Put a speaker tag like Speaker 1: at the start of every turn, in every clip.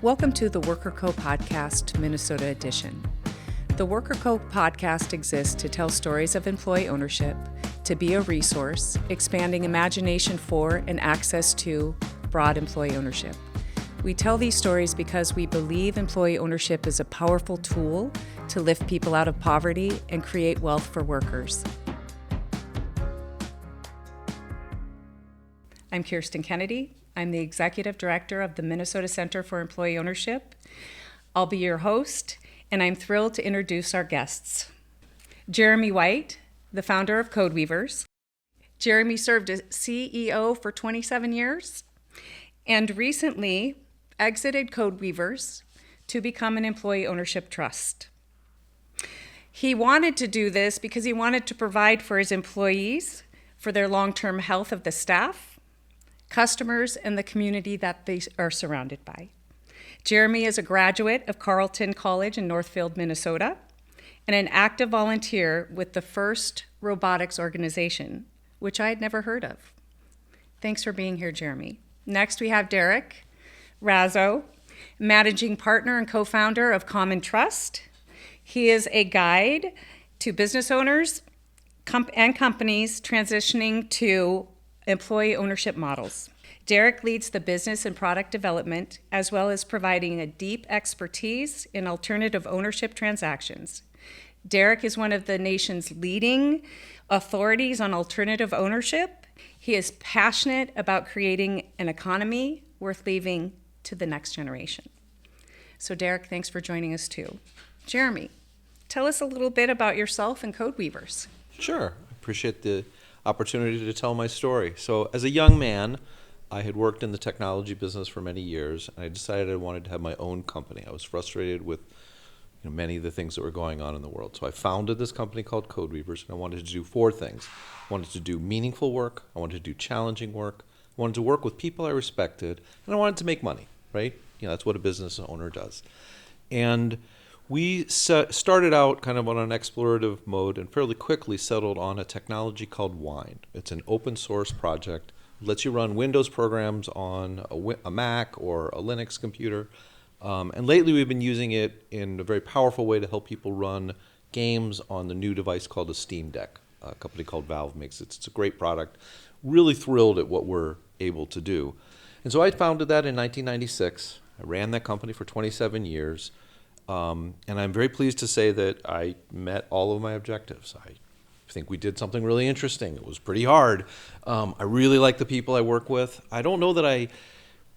Speaker 1: Welcome to the Worker Co podcast, Minnesota edition. The Worker Co podcast exists to tell stories of employee ownership, to be a resource, expanding imagination for and access to broad employee ownership. We tell these stories because we believe employee ownership is a powerful tool to lift people out of poverty and create wealth for workers. I'm Kirsten Kennedy. I'm the Executive Director of the Minnesota Center for Employee Ownership. I'll be your host, and I'm thrilled to introduce our guests. Jeremy White, the founder of CodeWeavers. Jeremy served as CEO for 27 years and recently exited CodeWeavers to become an employee ownership trust. He wanted to do this because he wanted to provide for his employees, for their long-term health of the staff, customers, and the community that they are surrounded by. Jeremy is a graduate of Carleton College in Northfield, Minnesota, and an active volunteer with the FIRST Robotics Organization, which I had never heard of. Thanks for being here, Jeremy. Next, we have Derek Razo, managing partner and co-founder of Common Trust. He is a guide to business owners and companies transitioning to employee ownership models. Derek leads the business and product development, as well as providing a deep expertise in alternative ownership transactions. Derek is one of the nation's leading authorities on alternative ownership. He is passionate about creating an economy worth leaving to the next generation. So Derek, thanks for joining us too. Jeremy, tell us a little bit about yourself and CodeWeavers.
Speaker 2: Sure, I appreciate the opportunity to tell my story. So as a young man, I had worked in the technology business for many years, and I decided I wanted to have my own company. I was frustrated with many of the things that were going on in the world. So I founded this company called CodeWeavers, and I wanted to do four things. I wanted to do meaningful work, I wanted to do challenging work, I wanted to work with people I respected, and I wanted to make money, right? That's what a business owner does. And we started out kind of on an explorative mode and fairly quickly settled on a technology called Wine. It's an open source project. It lets you run Windows programs on a Mac or a Linux computer. And lately we've been using it in a very powerful way to help people run games on the new device called a Steam Deck. A company called Valve makes it. It's a great product. Really thrilled at what we're able to do. And so I founded that in 1996. I ran that company for 27 years. And I'm very pleased to say that I met all of my objectives. I think we did something really interesting. It was pretty hard. I really like the people I work with. I don't know that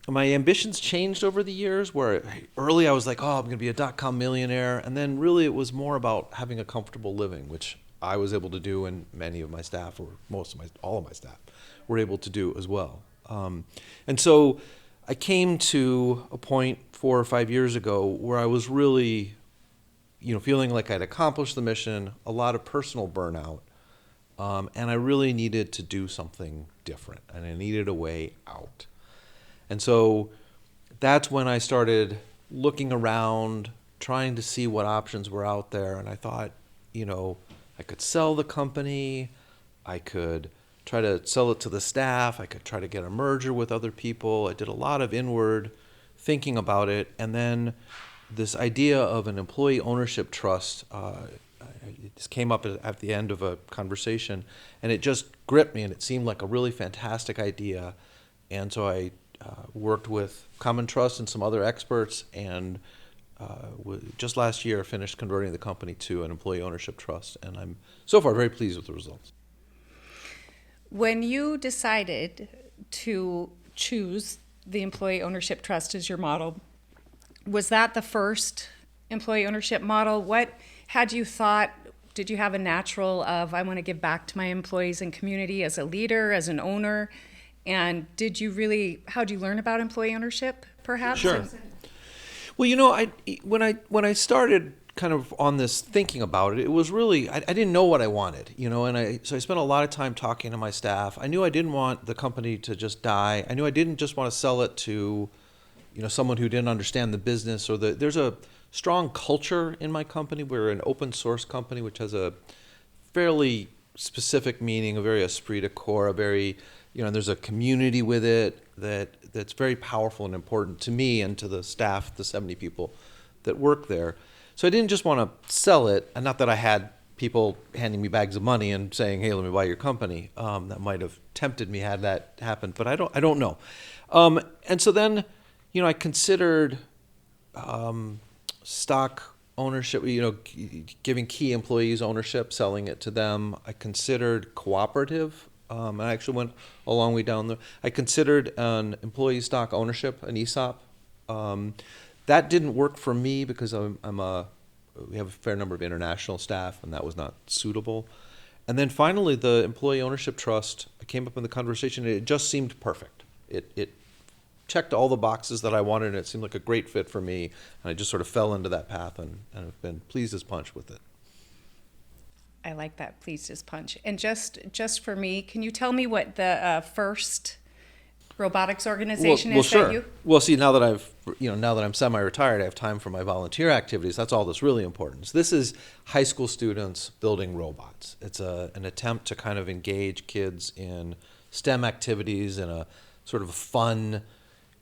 Speaker 2: my ambitions changed over the years, where early I was like, I'm going to be a dot-com millionaire. And then really it was more about having a comfortable living, which I was able to do, and many of my staff, or all of my staff, were able to do as well. And so I came to a point 4 or 5 years ago where I was really, feeling like I'd accomplished the mission, a lot of personal burnout, and I really needed to do something different, and I needed a way out. And so that's when I started looking around, trying to see what options were out there, and I thought, I could sell the company, I could try to sell it to the staff, I could try to get a merger with other people. I did a lot of inward thinking about it, and then this idea of an employee ownership trust it just came up at the end of a conversation, and it just gripped me, and it seemed like a really fantastic idea. And so I worked with Common Trust and some other experts, and just last year finished converting the company to an employee ownership trust, and I'm so far very pleased with the results.
Speaker 1: When you decided to choose the employee ownership trust as your model, was that the first employee ownership model? What had you thought? Did you have a natural of, I want to give back to my employees and community as a leader, as an owner? And how'd you learn about employee ownership, perhaps?
Speaker 2: Sure. Well, when I started kind of on this thinking about it, it was really, I didn't know what I wanted, so I spent a lot of time talking to my staff. I knew I didn't want the company to just die. I knew I didn't just want to sell it to, someone who didn't understand the business, or there's a strong culture in my company. We're an open source company, which has a fairly specific meaning, a very esprit de corps, there's a community with it. that's very powerful and important to me and to the staff, the 70 people that work there. So I didn't just want to sell it, and not that I had people handing me bags of money and saying, "Hey, let me buy your company." That might have tempted me had that happened, but I don't know. And so then, I considered stock ownership, giving key employees ownership, selling it to them. I considered cooperative. I actually went a long way down there. I considered an employee stock ownership, an ESOP. That didn't work for me because we have a fair number of international staff, and that was not suitable. And then finally, the employee ownership trust came up in the conversation. And it just seemed perfect. It checked all the boxes that I wanted, and it seemed like a great fit for me. And I just sort of fell into that path, and I've been pleased as punch with it.
Speaker 1: I like that, pleased as punch. And just for me, can you tell me what the first robotics organization is
Speaker 2: sure.
Speaker 1: that you?
Speaker 2: Well, see, now that I'm semi-retired, I have time for my volunteer activities. That's all that's really important. So this is high school students building robots. It's an attempt to kind of engage kids in STEM activities in a sort of a fun.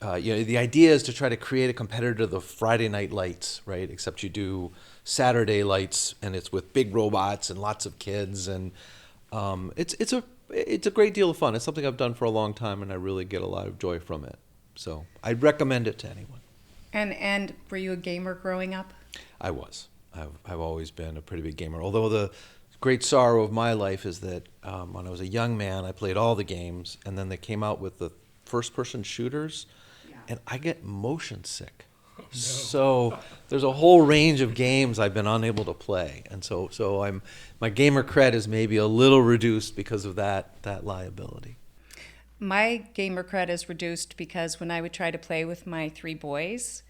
Speaker 2: The idea is to try to create a competitor to the Friday Night Lights, right? Except you do Saturday lights, and it's with big robots and lots of kids, and it's a great deal of fun. It's something I've done for a long time, and I really get a lot of joy from it. So I'd recommend it to anyone.
Speaker 1: And were you a gamer growing up?
Speaker 2: I was. I've always been a pretty big gamer. Although the great sorrow of my life is that when I was a young man, I played all the games, and then they came out with the first-person shooters, and I get motion sick. Oh, no. So there's a whole range of games I've been unable to play, and so my gamer cred is maybe a little reduced because of that liability.
Speaker 1: My gamer cred is reduced because when I would try to play with my 3 boys,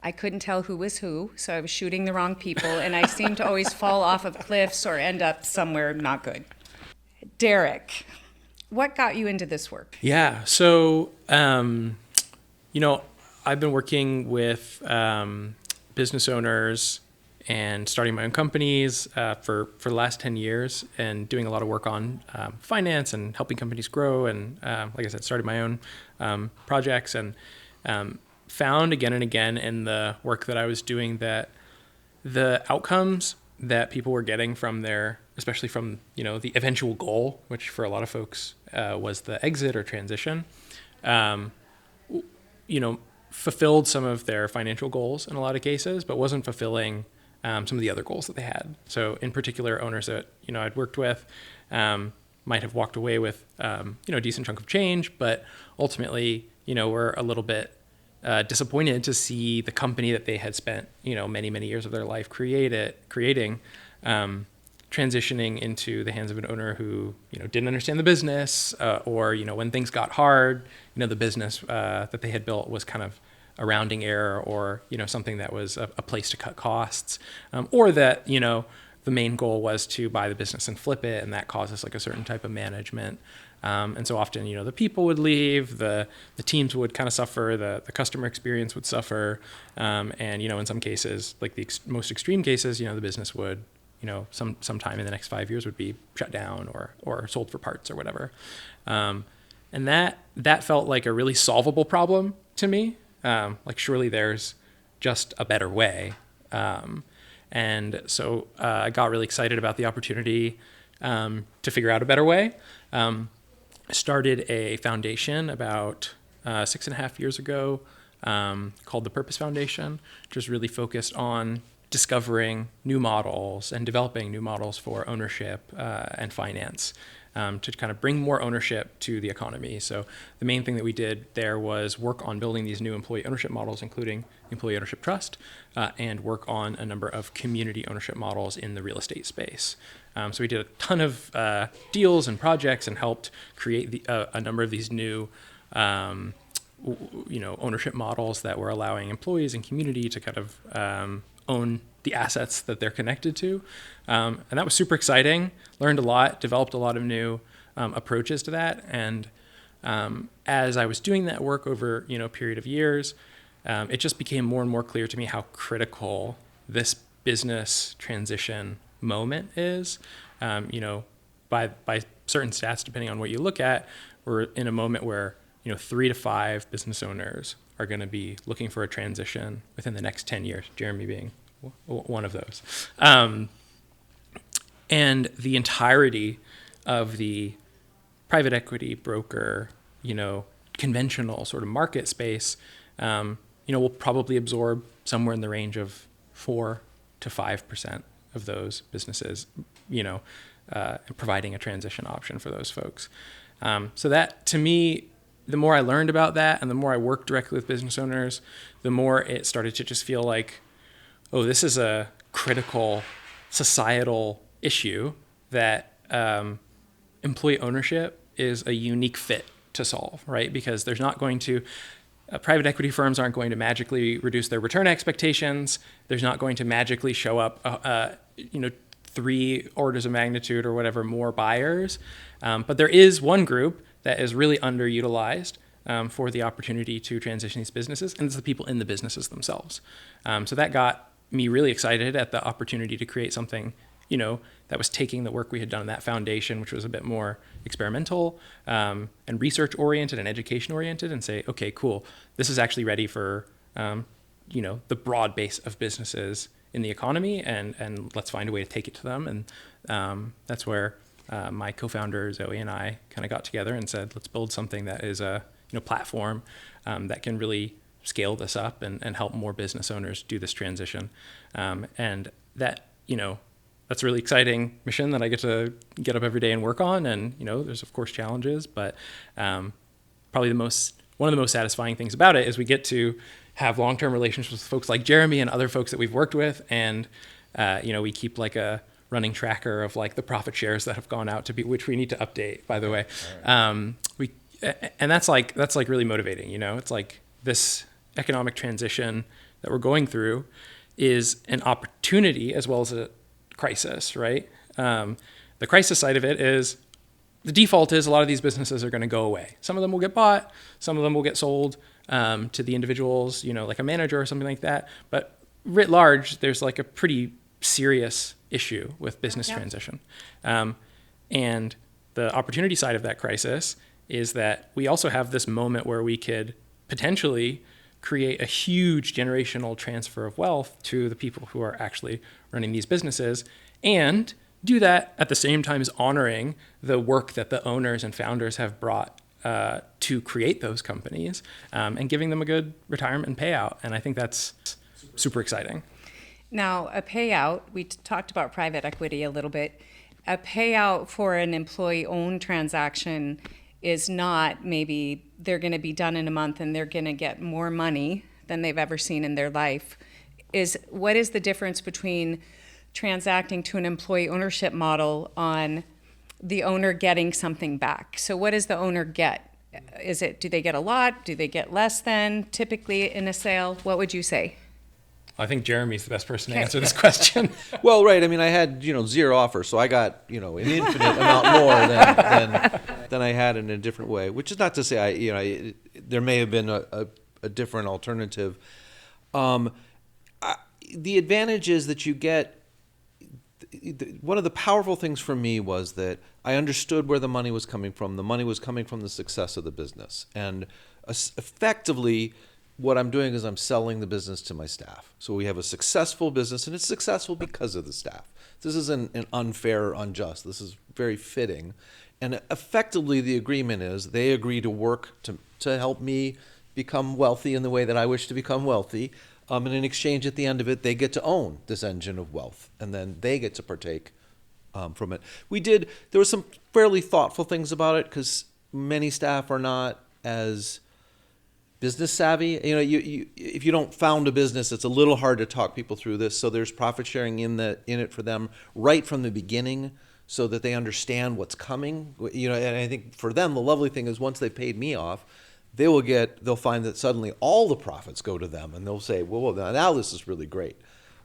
Speaker 1: I couldn't tell who was who, so I was shooting the wrong people, and I seemed to always fall off of cliffs or end up somewhere not good. Derek, what got you into this work?
Speaker 3: Yeah, so I've been working with business owners and starting my own companies for the last 10 years and doing a lot of work on finance and helping companies grow. And like I said, started my own projects and found again and again in the work that I was doing that the outcomes that people were getting from especially from, the eventual goal, which for a lot of folks was the exit or transition, fulfilled some of their financial goals in a lot of cases, but wasn't fulfilling some of the other goals that they had. So in particular, owners that, I'd worked with might have walked away with, a decent chunk of change, but ultimately, were a little bit disappointed to see the company that they had spent, many, many years of their life creating, transitioning into the hands of an owner who, didn't understand the business, or, when things got hard, the business that they had built was kind of a rounding error, or, something that was a place to cut costs, or that, the main goal was to buy the business and flip it, and that causes like a certain type of management. And so often, the people would leave, the teams would kind of suffer, the customer experience would suffer, and, in some cases, like the most extreme cases, the business would, sometime in the next 5 years would be shut down or sold for parts or whatever. And that felt like a really solvable problem to me. Like surely there's just a better way. And so I got really excited about the opportunity to figure out a better way. I started a foundation about 6.5 years ago called the Purpose Foundation, which is really focused on discovering new models and developing new models for ownership and finance to kind of bring more ownership to the economy. So the main thing that we did there was work on building these new employee ownership models, including the Employee Ownership Trust, and work on a number of community ownership models in the real estate space. So we did a ton of deals and projects and helped create a number of these new ownership models that were allowing employees and community to kind of own the assets that they're connected to. And that was super exciting, learned a lot, developed a lot of new approaches to that. And as I was doing that work over, a period of years, it just became more and more clear to me how critical this business transition moment is. By certain stats, depending on what you look at, we're in a moment where 3 to 5 business owners are going to be looking for a transition within the next 10 years, Jeremy being one of those. And the entirety of the private equity broker, conventional sort of market space, will probably absorb somewhere in the range of 4 to 5% of those businesses, providing a transition option for those folks. So that, to me, the more I learned about that and the more I worked directly with business owners, the more it started to just feel like, oh, this is a critical societal issue that employee ownership is a unique fit to solve, right? Because there's not going to, private equity firms aren't going to magically reduce their return expectations. There's not going to magically show up, 3 orders of magnitude or whatever more buyers. But there is one group that is really underutilized for the opportunity to transition these businesses, and it's the people in the businesses themselves. So that got me really excited at the opportunity to create something, that was taking the work we had done in that foundation, which was a bit more experimental and research oriented and education oriented, and say, okay, cool, this is actually ready for, the broad base of businesses in the economy, and let's find a way to take it to them. And that's where my co-founder Zoe and I kind of got together and said, let's build something that is a platform that can really scale this up and help more business owners do this transition. And that, that's a really exciting mission that I get to get up every day and work on. And, there's of course challenges, but probably one of the most satisfying things about it is we get to have long-term relationships with folks like Jeremy and other folks that we've worked with. And, we keep like a running tracker of like the profit shares that have gone out to be, which we need to update, by the way. Right. And that's like really motivating, It's like this economic transition that we're going through is an opportunity as well as a crisis, right? The crisis side of it is the default is a lot of these businesses are going to go away. Some of them will get bought, some of them will get sold to the individuals, like a manager or something like that. But writ large, there's like a pretty serious issue with business transition. And the opportunity side of that crisis is that we also have this moment where we could potentially create a huge generational transfer of wealth to the people who are actually running these businesses, and do that at the same time as honoring the work that the owners and founders have brought to create those companies, and giving them a good retirement and payout. And I think that's super exciting.
Speaker 1: Now, a payout, we talked about private equity a little bit. A payout for an employee-owned transaction is not maybe they're going to be done in a month and they're going to get more money than they've ever seen in their life. What is the difference between transacting to an employee ownership model on the owner getting something back? So what does the owner get? Do they get a lot? Do they get less than typically in a sale? What would you say?
Speaker 3: I think Jeremy's the best person to answer this question.
Speaker 2: Well, right. I mean, I had, 0 offers, so I got, an infinite amount more than I had in a different way, which is not to say there may have been a different alternative. The advantage is that you get, one of the powerful things for me was that I understood where the money was coming from. The money was coming from the success of the business. And effectively, what I'm doing is I'm selling the business to my staff. So we have a successful business, and it's successful because of the staff. This isn't an unfair or unjust. This is very fitting. And effectively, the agreement is they agree to work to help me become wealthy in the way that I wish to become wealthy. And in exchange, at the end of it, they get to own this engine of wealth, and then they get to partake from it. There were some fairly thoughtful things about it, because many staff are not as business savvy. If you don't found a business, it's a little hard to talk people through this. So there's profit sharing in it for them right from the beginning, so that they understand what's coming. And I think for them, the lovely thing is once they paid me off, they'll find that suddenly all the profits go to them, and they'll say, well, now this is really great.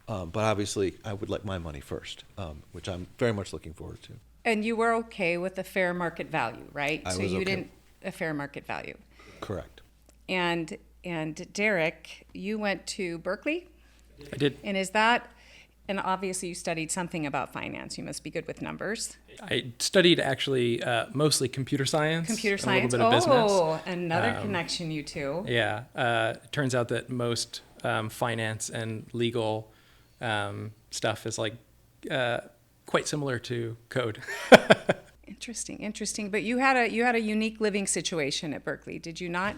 Speaker 2: But obviously, I would like my money first, which I'm very much looking forward to.
Speaker 1: And you were okay with the fair market value, right?
Speaker 2: I
Speaker 1: so
Speaker 2: was
Speaker 1: you
Speaker 2: okay.
Speaker 1: didn't a fair market value.
Speaker 2: Correct.
Speaker 1: And Derek, you went to Berkeley?
Speaker 3: I did.
Speaker 1: And is that And obviously you studied something about finance. You must be good with numbers.
Speaker 3: I studied actually mostly computer science.
Speaker 1: Computer
Speaker 3: and a little
Speaker 1: science.
Speaker 3: bit of business.
Speaker 1: Oh, another connection, you two.
Speaker 3: Yeah. It turns out that most finance and legal stuff is like quite similar to code.
Speaker 1: Interesting, interesting. But you had a unique living situation at Berkeley, did you not?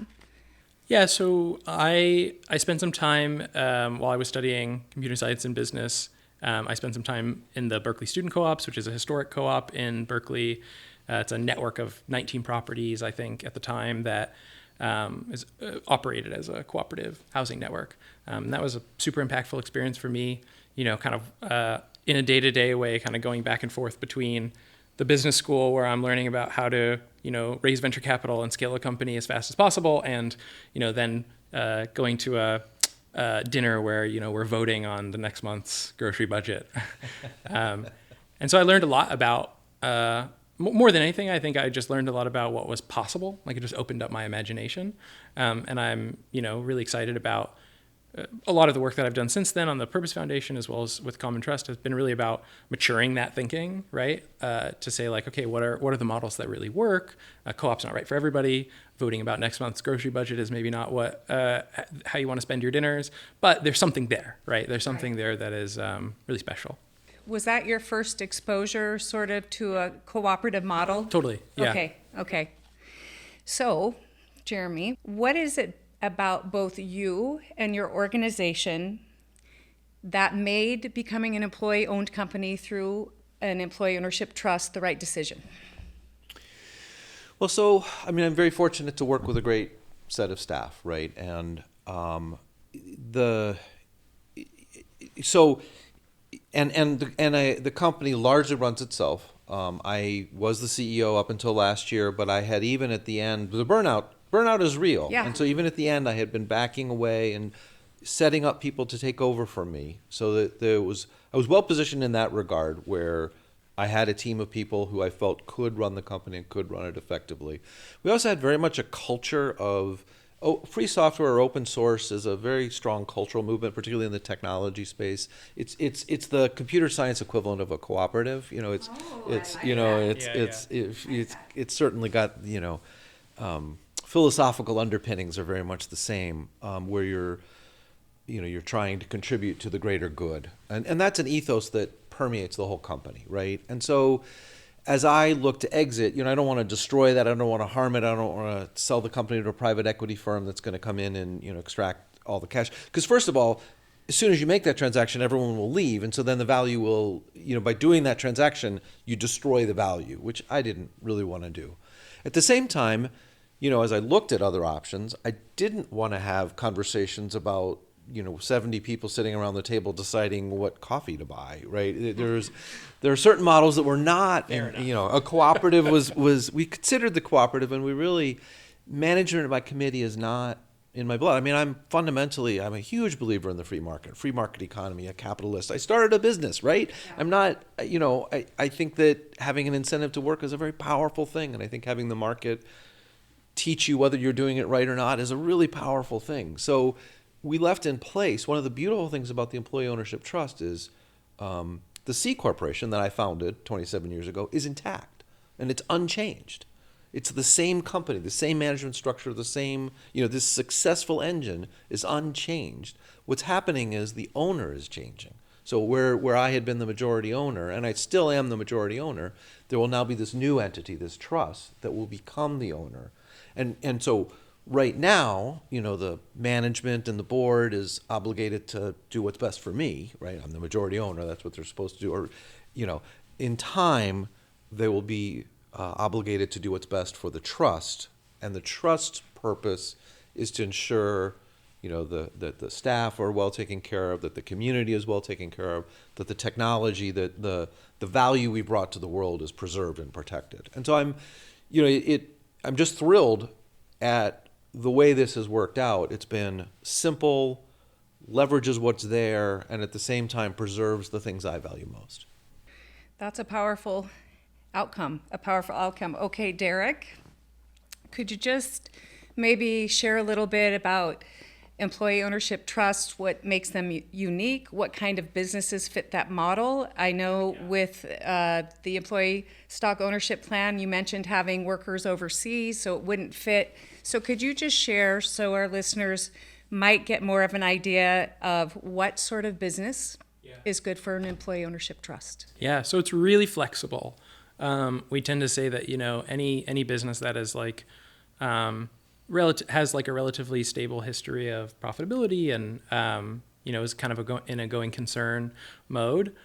Speaker 3: Yeah, so I spent some time while I was studying computer science and business. I spent some time in the Berkeley Student Co-ops, which is a historic co-op in Berkeley. It's a network of 19 properties, I think, at the time that is operated as a cooperative housing network. And that was a super impactful experience for me, kind of in a day-to-day way, kind of going back and forth between the business school where I'm learning about how to, raise venture capital and scale a company as fast as possible, and, then going to a dinner where, we're voting on the next month's grocery budget. And so I learned a lot about, more than anything, I think I just learned a lot about what was possible. Like, it just opened up my imagination. And I'm, really excited about a lot of the work that I've done since then on the Purpose Foundation, as well as with Common Trust, has been really about maturing that thinking, right? To say, like, okay, what are the models that really work? Co-op's not right for everybody. Voting about next month's grocery budget is maybe not how you want to spend your dinners, but there's something there, right? There's something there that is really special.
Speaker 1: Was that your first exposure sort of to a cooperative model?
Speaker 3: Totally, yeah.
Speaker 1: Okay. So, Jeremy, what is it about both you and your organization that made becoming an employee-owned company through an employee ownership trust the right decision?
Speaker 2: Well, so, I'm very fortunate to work with a great set of staff, right? And the company largely runs itself. I was the CEO up until last year, but I had, even at the end, the burnout is real.
Speaker 1: Yeah.
Speaker 2: And so even at the end, I had been backing away and setting up people to take over from me, so that I was well positioned in that regard, where I had a team of people who I felt could run the company and could run it effectively. We also had very much a culture of free software or open source is a very strong cultural movement, particularly in the technology space. It's the computer science equivalent of a cooperative. It's certainly got philosophical underpinnings are very much the same, where you're trying to contribute to the greater good, and that's an ethos that permeates the whole company, right? And so, as I look to exit, I don't want to destroy that. I don't want to harm it. I don't want to sell the company to a private equity firm that's going to come in and extract all the cash. Because first of all, as soon as you make that transaction, everyone will leave, and so then the value will, by doing that transaction, you destroy the value, which I didn't really want to do. At the same time, as I looked at other options, I didn't want to have conversations about 70 people sitting around the table deciding what coffee to buy, right? There are certain models that were not, a cooperative was we considered the cooperative, and we really, management by committee is not in my blood. I'm a huge believer in the free market economy, a capitalist. I started a business, right? Yeah. I'm not, I think that having an incentive to work is a very powerful thing, and I think having the market teach you whether you're doing it right or not is a really powerful thing. So we left in place, one of the beautiful things about the Employee Ownership Trust is the C Corporation that I founded 27 years ago is intact, and it's unchanged. It's the same company, the same management structure, the same, this successful engine is unchanged. What's happening is the owner is changing. So where I had been the majority owner, and I still am the majority owner, there will now be this new entity, this trust, that will become the owner. And so right now, the management and the board is obligated to do what's best for me, right? I'm the majority owner. That's what they're supposed to do. Or, in time, they will be obligated to do what's best for the trust. And the trust's purpose is to ensure, that the staff are well taken care of, that the community is well taken care of, that the technology, that the value we brought to the world is preserved and protected. And so I'm just thrilled at the way this has worked out. It's been simple, leverages what's there, and at the same time preserves the things I value most.
Speaker 1: That's a powerful outcome. Okay, Derek, could you just maybe share a little bit about employee ownership trusts, what makes them unique, what kind of businesses fit that model. I know with the employee stock ownership plan, you mentioned having workers overseas, so it wouldn't fit. So could you just share so our listeners might get more of an idea of what sort of business is good for an employee ownership trust?
Speaker 3: Yeah, so it's really flexible. We tend to say that, any business that is like has like a relatively stable history of profitability and is kind of in a going concern mode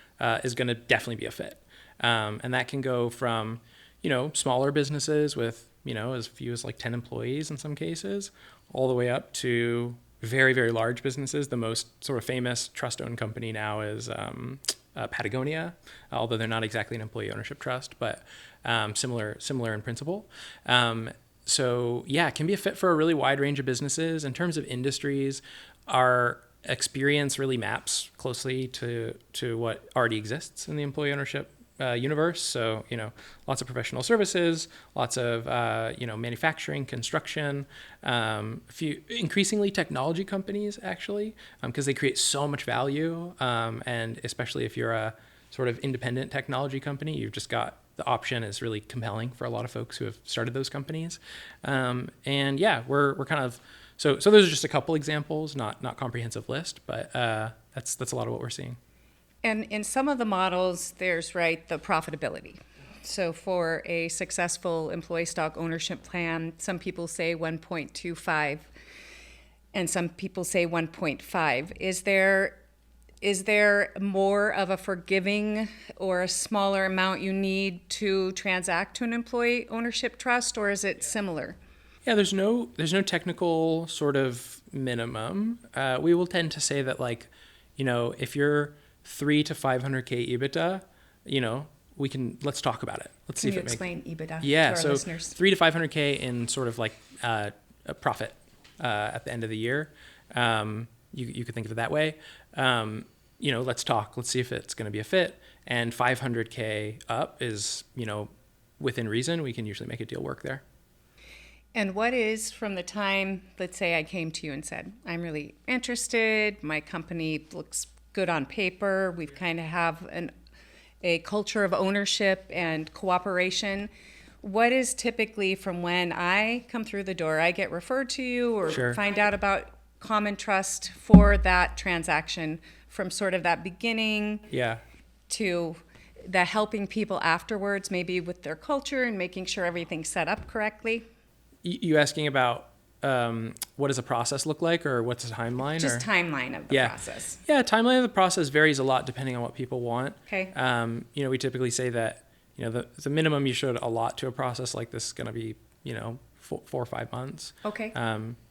Speaker 3: is going to definitely be a fit. And that can go from smaller businesses with as few as like 10 employees in some cases, all the way up to very, very large businesses. The most sort of famous trust-owned company now is Patagonia, although they're not exactly an employee ownership trust, but similar in principle. So yeah, it can be a fit for a really wide range of businesses. In terms of industries, our experience really maps closely to what already exists in the employee ownership universe. So, lots of professional services, lots of, manufacturing, construction, a few increasingly technology companies actually, because they create so much value. And especially if you're a sort of independent technology company, you've just got the option is really compelling for a lot of folks who have started those companies. And yeah, we're kind of, so those are just a couple examples, not comprehensive list, but that's a lot of what we're seeing.
Speaker 1: And in some of the models, there's the profitability. So for a successful employee stock ownership plan, some people say 1.25 and some people say 1.5. Is there more of a forgiving or a smaller amount you need to transact to an employee ownership trust, or is it similar?
Speaker 3: Yeah, there's no technical sort of minimum. We will tend to say that if you're 3 to 500K EBITDA, let's talk about it. Let's see if it makes.
Speaker 1: Can you explain EBITDA
Speaker 3: to our
Speaker 1: listeners? Yeah, so
Speaker 3: 3 to 500K in sort of like a profit at the end of the year. You could think of it that way. Let's talk. Let's see if it's going to be a fit. And 500K up is, within reason. We can usually make a deal work there.
Speaker 1: And what is from the time, let's say I came to you and said, I'm really interested, my company looks good on paper, we've kind of have a culture of ownership and cooperation. What is typically from when I come through the door, I get referred to you or
Speaker 3: Sure.
Speaker 1: find out about common trust for that transaction, from sort of that beginning to the helping people afterwards, maybe with their culture and making sure everything's set up correctly?
Speaker 3: You asking about what does a process look like, or what's the timeline?
Speaker 1: Just timeline of the process.
Speaker 3: Yeah, timeline of the process varies a lot depending on what people want.
Speaker 1: Okay.
Speaker 3: We typically say that the minimum you should allot to a process like this is going to be 4 or 5 months.
Speaker 1: Okay.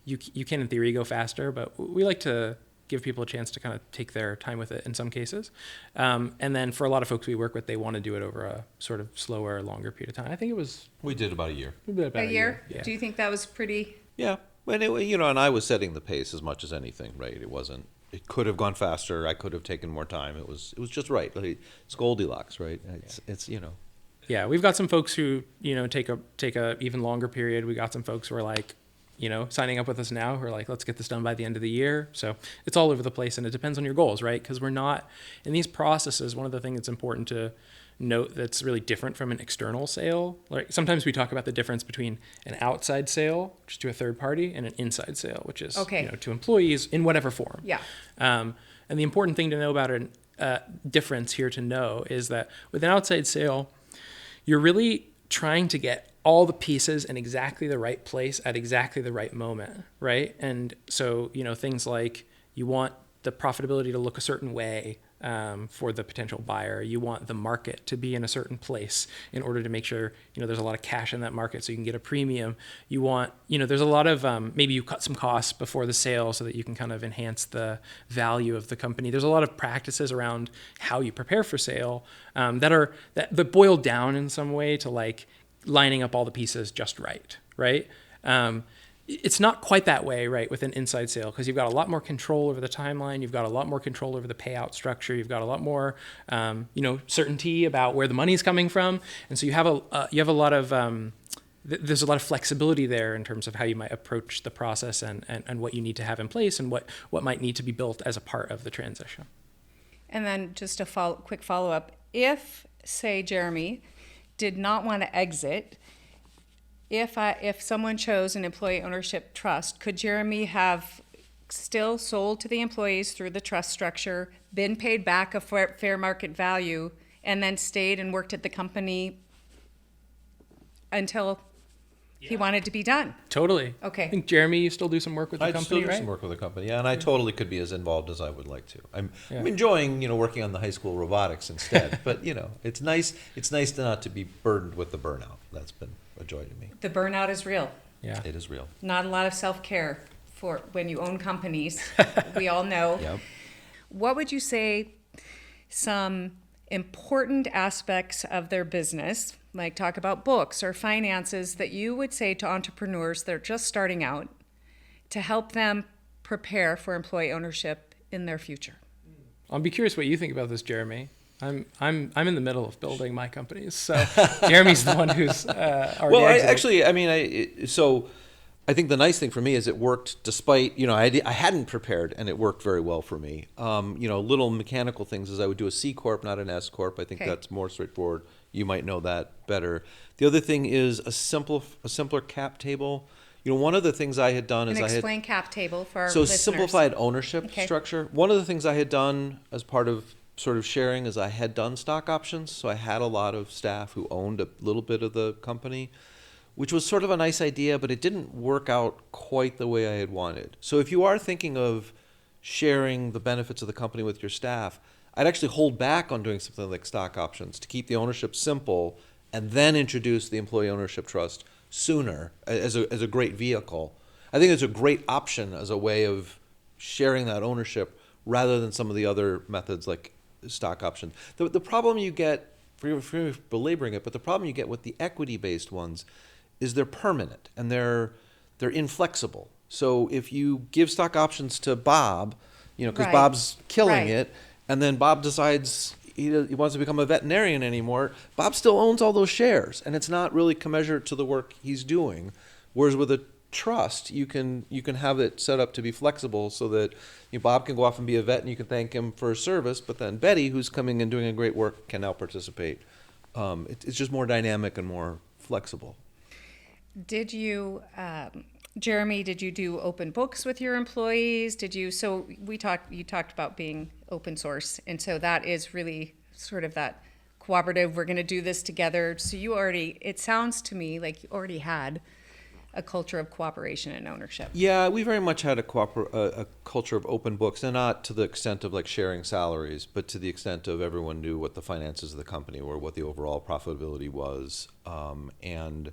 Speaker 3: You can in theory go faster, but we like to give people a chance to kind of take their time with it in some cases. And then for a lot of folks we work with, they want to do it over a sort of slower, longer period of time. I think it was...
Speaker 2: We did about a year.
Speaker 1: A year?
Speaker 3: Yeah.
Speaker 1: Do you think that was pretty...
Speaker 2: Yeah, and and I was setting the pace as much as anything, right? It could have gone faster. I could have taken more time. It was just right. It's Goldilocks, right? It's
Speaker 3: Yeah, we've got some folks who take a even longer period. We got some folks who are like, signing up with us now who are like, let's get this done by the end of the year. So it's all over the place, and it depends on your goals, right? Because we're not in these processes. One of the things that's important to note that's really different from an external sale. Like sometimes we talk about the difference between an outside sale, which is to a third party, and an inside sale, which is to employees in whatever form.
Speaker 1: Yeah.
Speaker 3: And the important thing to know about a difference here to know is that with an outside sale, you're really trying to get all the pieces in exactly the right place at exactly the right moment, right? And so, things like you want the profitability to look a certain way for the potential buyer. You want the market to be in a certain place in order to make sure, there's a lot of cash in that market so you can get a premium. You want, there's a lot of, maybe you cut some costs before the sale so that you can kind of enhance the value of the company. There's a lot of practices around how you prepare for sale that boil down in some way to like lining up all the pieces just right? It's not quite that way, right, with an inside sale, because you've got a lot more control over the timeline. You've got a lot more control over the payout structure. You've got a lot more, certainty about where the money's coming from. And so you have a lot of there's a lot of flexibility there in terms of how you might approach the process and what you need to have in place and what might need to be built as a part of the transition.
Speaker 1: And then just a quick follow-up. If, say, Jeremy did not want to exit, if someone chose an employee ownership trust, could Jeremy have still sold to the employees through the trust structure, been paid back a fair market value, and then stayed and worked at the company until he wanted to be done?
Speaker 3: Totally.
Speaker 1: Okay.
Speaker 3: I think, Jeremy, you still do some work with the
Speaker 2: I'd
Speaker 3: company,
Speaker 2: still do
Speaker 3: right?
Speaker 2: some work with the company, yeah, and I totally could be as involved as I would like to. I'm enjoying, working on the high school robotics instead. But it's nice. It's nice not to be burdened with the burnout. That's been a joy to me.
Speaker 1: The burnout is real.
Speaker 3: Yeah.
Speaker 2: It is real.
Speaker 1: Not a lot of self-care for when you own companies. We all know.
Speaker 2: Yep.
Speaker 1: What would you say some important aspects of their business, like talk about books or finances, that you would say to entrepreneurs that are just starting out to help them prepare for employee ownership in their future?
Speaker 3: I'll be curious what you think about this, Jeremy. I'm in the middle of building my companies, so Jeremy's the one who's already
Speaker 2: Well,
Speaker 3: exited.
Speaker 2: I think the nice thing for me is it worked despite, I hadn't prepared, and it worked very well for me. Little mechanical things is I would do a C Corp, not an S Corp. I think
Speaker 1: Okay.
Speaker 2: that's more straightforward. You might know that better. The other thing is a simpler cap table. One of the things I had done
Speaker 1: And
Speaker 2: is
Speaker 1: explain cap table for our
Speaker 2: so
Speaker 1: listeners.
Speaker 2: simplified ownership
Speaker 1: Okay.
Speaker 2: structure. One of the things I had done as part of sort of sharing is I had done stock options. So I had a lot of staff who owned a little bit of the company, which was sort of a nice idea, but it didn't work out quite the way I had wanted. So if you are thinking of sharing the benefits of the company with your staff, I'd actually hold back on doing something like stock options to keep the ownership simple and then introduce the employee ownership trust sooner as a great vehicle. I think it's a great option as a way of sharing that ownership rather than some of the other methods like stock options. The problem you get, for belaboring it, but the problem you get with the equity-based ones is they're permanent and they're inflexible. So if you give stock options to Bob, because
Speaker 1: Right.
Speaker 2: Bob's killing
Speaker 1: Right.
Speaker 2: it, and then Bob decides he wants to become a veterinarian anymore, Bob still owns all those shares, and it's not really commensurate to the work he's doing. Whereas with a trust, you can have it set up to be flexible so that Bob can go off and be a vet, and you can thank him for his service, but then Betty, who's coming and doing a great work, can now participate. It's just more dynamic and more flexible.
Speaker 1: Did you, Jeremy, did you do open books with your employees? You talked about being open source. And so that is really sort of that cooperative, we're going to do this together. So it sounds to me like you already had a culture of cooperation and ownership.
Speaker 2: Yeah, we very much had a culture of open books, and not to the extent of like sharing salaries, but to the extent of everyone knew what the finances of the company were, what the overall profitability was, and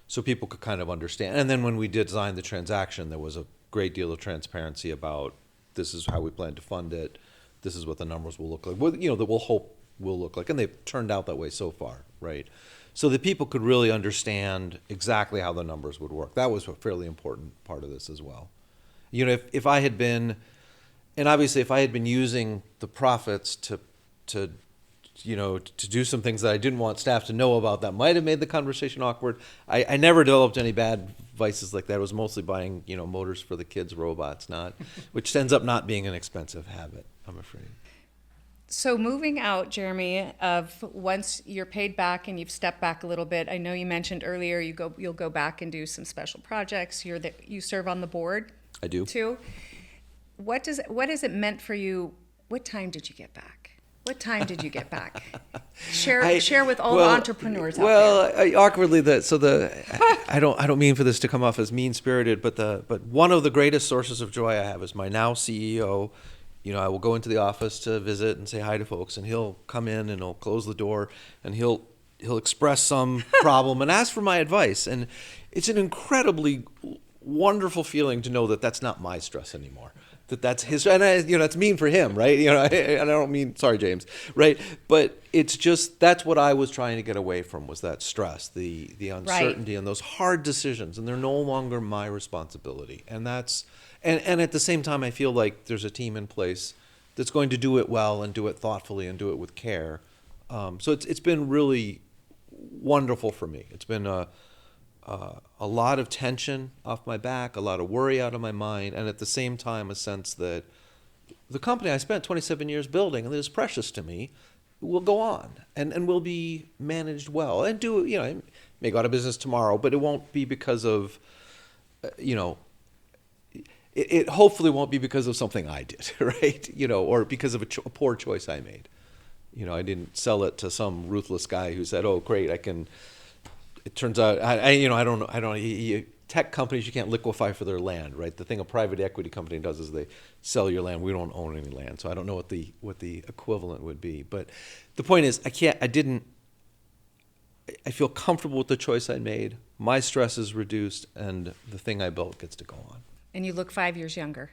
Speaker 2: so people could kind of understand. And then when we design the transaction, there was a great deal of transparency about this is how we plan to fund it, this is what the numbers will look like, that we'll hope will look like, and they've turned out that way so far, right? So that people could really understand exactly how the numbers would work. That was a fairly important part of this as well. If I had been, and obviously if I had been using the profits to do some things that I didn't want staff to know about, that might have made the conversation awkward. I never developed any bad vices like that. It was mostly buying, motors for the kids' robots, which ends up not being an expensive habit, I'm afraid.
Speaker 1: So moving out, Jeremy, of once you're paid back and you've stepped back a little bit, I know you mentioned earlier you'll go back and do some special projects. You serve on the board.
Speaker 2: I do.
Speaker 1: Too. What has it meant for you? What time did you get back? What time did you get back? Share with all the entrepreneurs out there.
Speaker 2: Awkwardly, I don't mean for this to come off as mean-spirited, but one of the greatest sources of joy I have is my now CEO. I will go into the office to visit and say hi to folks, and he'll come in and he'll close the door and he'll express some problem and ask for my advice. And it's an incredibly wonderful feeling to know that that's not my stress anymore. That's his, and it's mean for him, right? And I don't mean, sorry, James, right? But it's just, that's what I was trying to get away from, was that stress, the uncertainty, and those hard decisions, and they're no longer my responsibility. And that's, and at the same time, I feel like there's a team in place that's going to do it well and do it thoughtfully and do it with care. So it's been really wonderful for me. It's been a lot of tension off my back, a lot of worry out of my mind, and at the same time, a sense that the company I spent 27 years building and that is precious to me will go on and will be managed well and do, it may go out of business tomorrow, but it won't be because of, it hopefully won't be because of something I did, right? Or because of a poor choice I made. I didn't sell it to some ruthless guy who said, "Oh, great, I can." It turns out, I don't know. Tech companies, you can't liquefy for their land, right? The thing a private equity company does is they sell your land. We don't own any land, so I don't know what the equivalent would be. But the point is, I feel comfortable with the choice I made. My stress is reduced, and the thing I built gets to go on.
Speaker 1: And you look 5 years younger.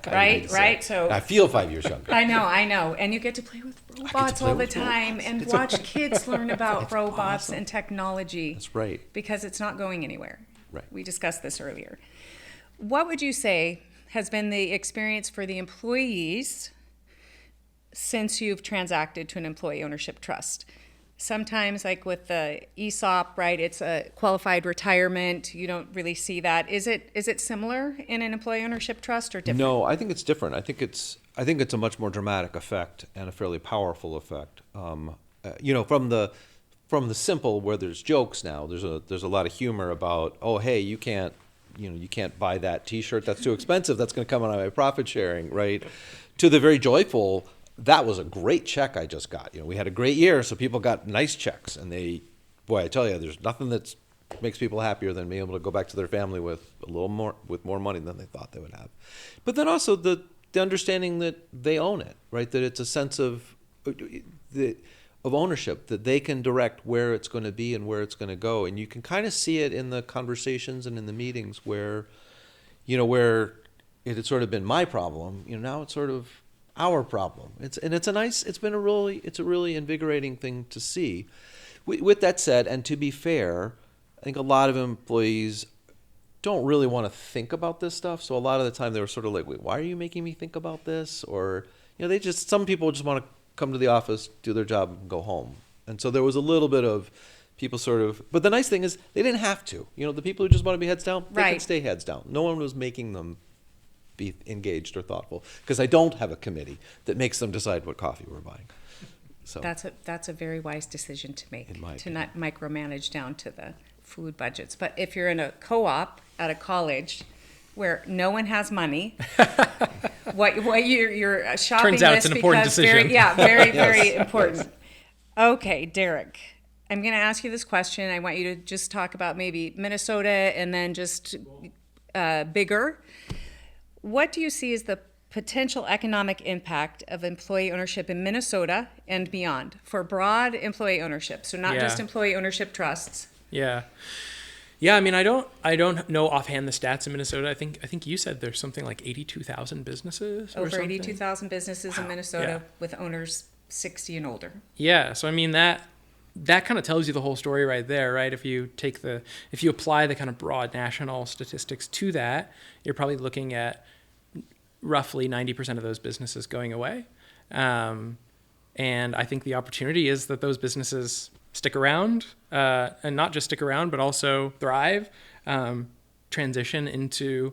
Speaker 1: Right? So
Speaker 2: I feel 5 years younger.
Speaker 1: I know. And you get to play with robots all the time and watch kids learn about robots and technology.
Speaker 2: That's right.
Speaker 1: Because it's not going anywhere.
Speaker 2: Right.
Speaker 1: We discussed this earlier. What would you say has been the experience for the employees since you've transacted to an employee ownership trust? Sometimes, like with the ESOP, right, it's a qualified retirement. You don't really see that. Is it similar in an employee ownership trust or different?
Speaker 2: No, I think it's different. I think it's a much more dramatic effect and a fairly powerful effect. From the simple, where there's jokes now, there's a lot of humor about, oh, hey, you can't buy that T-shirt. That's too expensive. That's going to come out of my profit sharing, right? To the very joyful. That was a great check I just got. We had a great year, so people got nice checks. And I tell you, there's nothing that makes people happier than being able to go back to their family with more money than they thought they would have. But then also the understanding that they own it, right? That it's a sense of ownership, that they can direct where it's going to be and where it's going to go. And you can kind of see it in the conversations and in the meetings where it had sort of been my problem. Now it's sort of our problem. It's a really invigorating thing to see. With that said, and to be fair, I think a lot of employees don't really want to think about this stuff. So a lot of the time they were sort of like, "Wait, why are you making me think about this?" Or some people just want to come to the office, do their job, and go home. And so there was a little bit of people sort of. But the nice thing is they didn't have to. The people who just want to be heads down, they can stay heads down. No one was making them be engaged or thoughtful, because I don't have a committee that makes them decide what coffee we're buying. So
Speaker 1: that's a very wise decision to make,
Speaker 2: in my
Speaker 1: to
Speaker 2: opinion.
Speaker 1: not micromanage down to the food budgets. But if you're in a co-op at a college where no one has money, what you're shopping
Speaker 3: Turns out
Speaker 1: list
Speaker 3: it's an important
Speaker 1: because
Speaker 3: decision.
Speaker 1: very important. Yes. Okay, Derek, I'm going to ask you this question. I want you to just talk about maybe Minnesota and then just bigger. What do you see as the potential economic impact of employee ownership in Minnesota and beyond for broad employee ownership? So not just employee ownership trusts.
Speaker 3: Yeah. I mean, I don't know offhand the stats in Minnesota. I think you said there's something like 82,000 businesses.
Speaker 1: Over 82,000 busineszzs in Minnesota with owners 60 and older.
Speaker 3: Yeah. So I mean that kind of tells you the whole story right there, right? If you apply the kind of broad national statistics to that, you're probably looking at roughly 90% of those businesses going away. And I think the opportunity is that those businesses stick around, and not just stick around, but also thrive, transition into,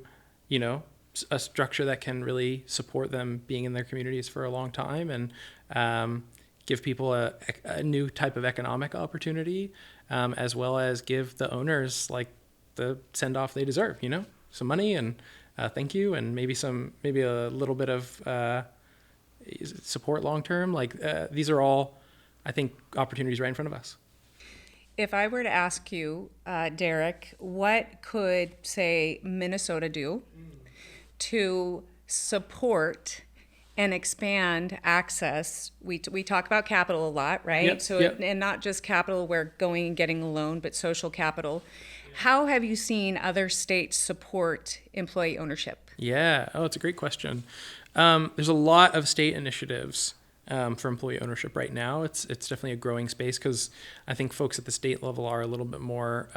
Speaker 3: a structure that can really support them being in their communities for a long time, and give people a new type of economic opportunity, as well as give the owners like the send off they deserve, some money and thank you, and maybe a little bit of support long term. These are all, I think, opportunities right in front of us.
Speaker 1: If I were to ask you, Derek, what could, say, Minnesota do to support and expand access? We talk about capital a lot, right?
Speaker 3: Yep.
Speaker 1: And not just capital where going and getting a loan, but social capital. How have you seen other states support employee ownership?
Speaker 3: Yeah. Oh, it's a great question. There's a lot of state initiatives for employee ownership right now. It's definitely a growing space because I think folks at the state level are a little bit more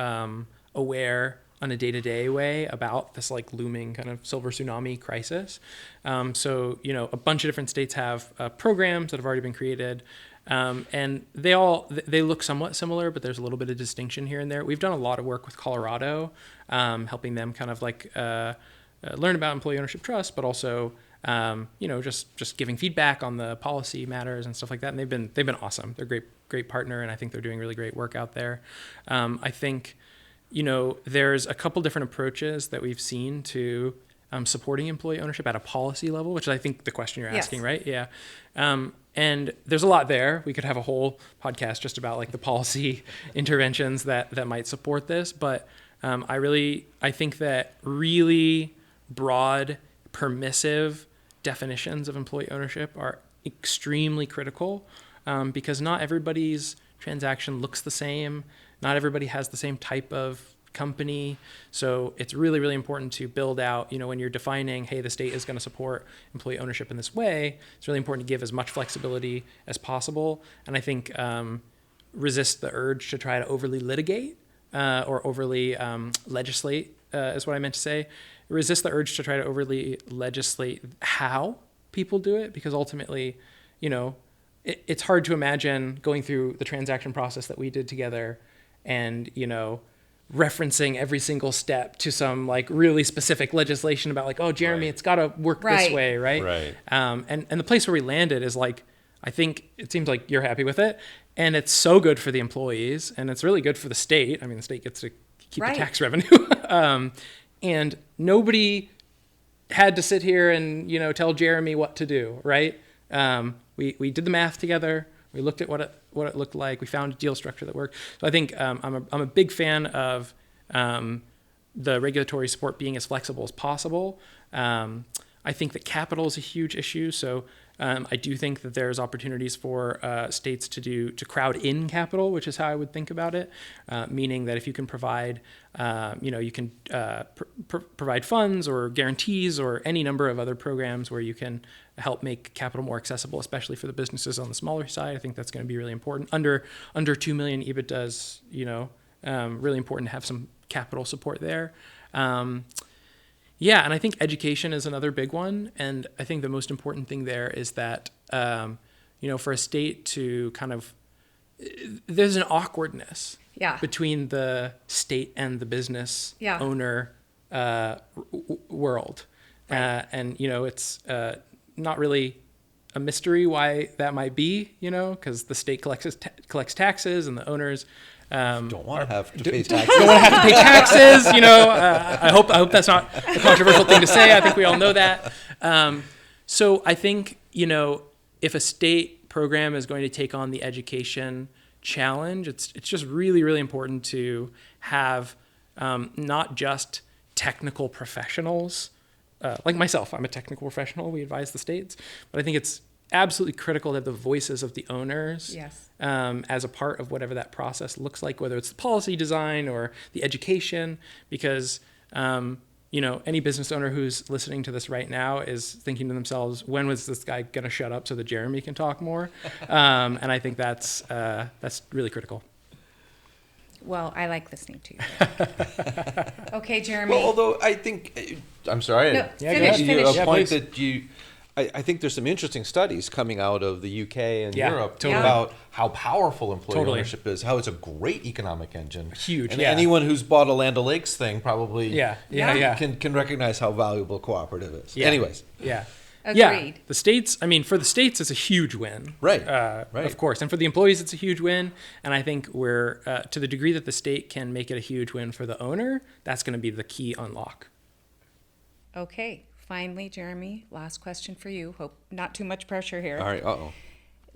Speaker 3: aware on a day-to-day way about this looming kind of silver tsunami crisis. So, a bunch of different states have programs that have already been created. And they look somewhat similar, but there's a little bit of distinction here and there. We've done a lot of work with Colorado, helping them kind of like learn about employee ownership trust, but also just giving feedback on the policy matters and stuff like that. And they've been awesome. They're a great partner, and I think they're doing really great work out there. I think there's a couple different approaches that we've seen to supporting employee ownership at a policy level, which is, I think, the question you're asking,
Speaker 1: Yes.
Speaker 3: right? Yeah. And there's a lot there. We could have a whole podcast just about like the policy interventions that might support this. But I think that really broad, permissive definitions of employee ownership are extremely critical, because not everybody's transaction looks the same. Not everybody has the same type of company. So it's really, really important to build out, when you're defining, hey, the state is going to support employee ownership in this way, it's really important to give as much flexibility as possible. And I think resist the urge to try to overly litigate or overly legislate is what I meant to say. Resist the urge to try to overly legislate how people do it, because ultimately, it's hard to imagine going through the transaction process that we did together and, referencing every single step to some like really specific legislation about like, oh, Jeremy, it's got to work this
Speaker 1: Right.
Speaker 3: way, right?
Speaker 2: Right.
Speaker 3: And the place where we landed is like, I think it seems like you're happy with it, and it's so good for the employees, and it's really good for the state. I mean, the state gets to keep
Speaker 1: Right.
Speaker 3: the tax revenue, and nobody had to sit here and tell Jeremy what to do, right? We did the math together. We looked at what it looked like. We found a deal structure that worked. So I think I'm a big fan of the regulatory support being as flexible as possible. I think that capital is a huge issue. So I do think that there's opportunities for states to crowd in capital, which is how I would think about it. Meaning that if you can provide, provide funds or guarantees or any number of other programs where you can help make capital more accessible, especially for the businesses on the smaller side. I think that's going to be really important. Under 2 million EBITDA is, really important to have some capital support there. And I think education is another big one. And I think the most important thing there is that, for a state to kind of, there's an awkwardness
Speaker 1: Yeah.
Speaker 3: between the state and the business
Speaker 1: Yeah.
Speaker 3: owner world.
Speaker 1: Right.
Speaker 3: And, it's not really a mystery why that might be, because the state collects taxes and the owners
Speaker 2: Don't want to have to pay taxes.
Speaker 3: don't want to have to pay taxes. I hope that's not a controversial thing to say. I think we all know that. So I think, if a state program is going to take on the education challenge, it's just really, really important to have not just technical professionals like myself. I'm a technical professional. We advise the states, but I think it's absolutely critical that the voices of the owners,
Speaker 1: Yes.
Speaker 3: as a part of whatever that process looks like, whether it's the policy design or the education, because any business owner who's listening to this right now is thinking to themselves, when was this guy going to shut up so that Jeremy can talk more? And I think that's really critical.
Speaker 1: Well, I like listening to you. Okay, Jeremy.
Speaker 2: Well, although I think, I'm sorry.
Speaker 1: No,
Speaker 3: Yeah,
Speaker 1: finish,
Speaker 3: go ahead.
Speaker 1: finish.
Speaker 2: A point
Speaker 3: please.
Speaker 2: that I think there's some interesting studies coming out of the UK and
Speaker 3: Yeah,
Speaker 2: Europe
Speaker 3: totally.
Speaker 2: about how powerful employee
Speaker 3: Totally.
Speaker 2: ownership is, how it's a great economic engine.
Speaker 3: Huge,
Speaker 2: And
Speaker 3: yeah.
Speaker 2: anyone who's bought a Land O'Lakes thing probably
Speaker 1: Yeah.
Speaker 2: can recognize how valuable cooperative is.
Speaker 3: Yeah.
Speaker 2: Anyways.
Speaker 3: Yeah.
Speaker 1: Agreed.
Speaker 3: Yeah. The states, for the states, it's a huge win.
Speaker 2: Right.
Speaker 3: Right. Of course. And for the employees, it's a huge win. And I think we're, to the degree that the state can make it a huge win for the owner, that's going to be the key unlock.
Speaker 1: Okay, finally, Jeremy, last question for you. Hope not too much pressure here.
Speaker 2: All right. Uh-oh.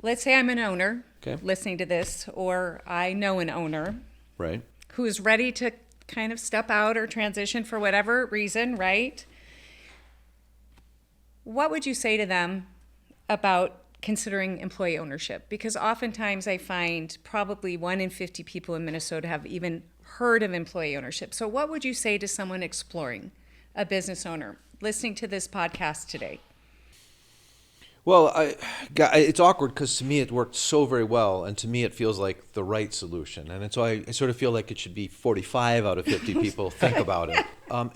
Speaker 1: Let's say I'm an owner
Speaker 2: Okay.
Speaker 1: listening to this, or I know an owner
Speaker 2: Right.
Speaker 1: who is ready to kind of step out or transition for whatever reason, right? What would you say to them about considering employee ownership? Because oftentimes I find probably 1 in 50 people in Minnesota have even heard of employee ownership. So what would you say to someone exploring, a business owner, listening to this podcast today?
Speaker 2: Well, it's awkward because to me it worked so very well, and to me it feels like the right solution. And so I sort of feel like it should be 45 out of 50 people think about it.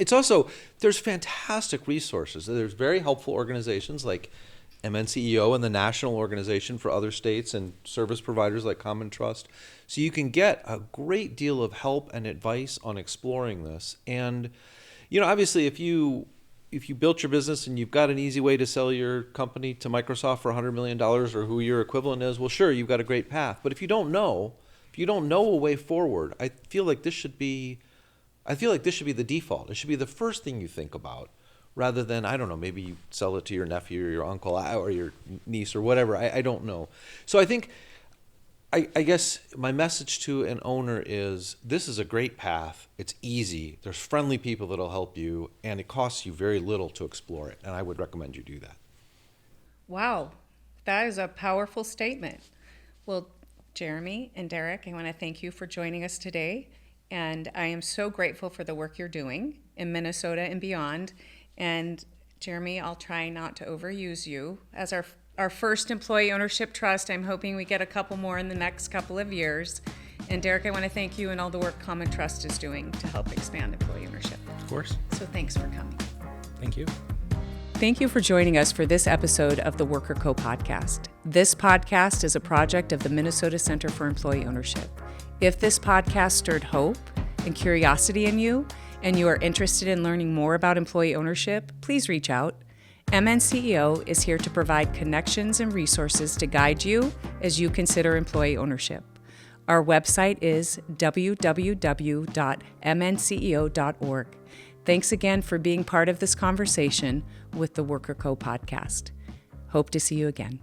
Speaker 2: It's also, there's fantastic resources. There's very helpful organizations like MNCEO and the national organization for other states and service providers like Common Trust. So you can get a great deal of help and advice on exploring this. And, obviously if you built your business and you've got an easy way to sell your company to Microsoft for $100 million or who your equivalent is, well, sure, you've got a great path. But if you don't know a way forward, I feel like this should be the default. It should be the first thing you think about, rather than, I don't know, maybe you sell it to your nephew or your uncle or your niece or whatever. I don't know. So I think, I guess my message to an owner is, this is a great path. It's easy. There's friendly people that'll help you, and it costs you very little to explore it. And I would recommend you do that.
Speaker 1: Wow, that is a powerful statement. Well, Jeremy and Derek, I want to thank you for joining us today. And I am so grateful for the work you're doing in Minnesota and beyond. And Jeremy, I'll try not to overuse you. As our first employee ownership trust, I'm hoping we get a couple more in the next couple of years. And Derek, I want to thank you and all the work Common Trust is doing to help expand employee ownership.
Speaker 3: Of course.
Speaker 1: So thanks for coming.
Speaker 3: Thank you.
Speaker 1: Thank you for joining us for this episode of the Worker Co podcast. This podcast is a project of the Minnesota Center for Employee Ownership. If this podcast stirred hope and curiosity in you, and you are interested in learning more about employee ownership, please reach out. MNCEO is here to provide connections and resources to guide you as you consider employee ownership. Our website is www.mnceo.org. Thanks again for being part of this conversation with the Worker Co podcast. Hope to see you again.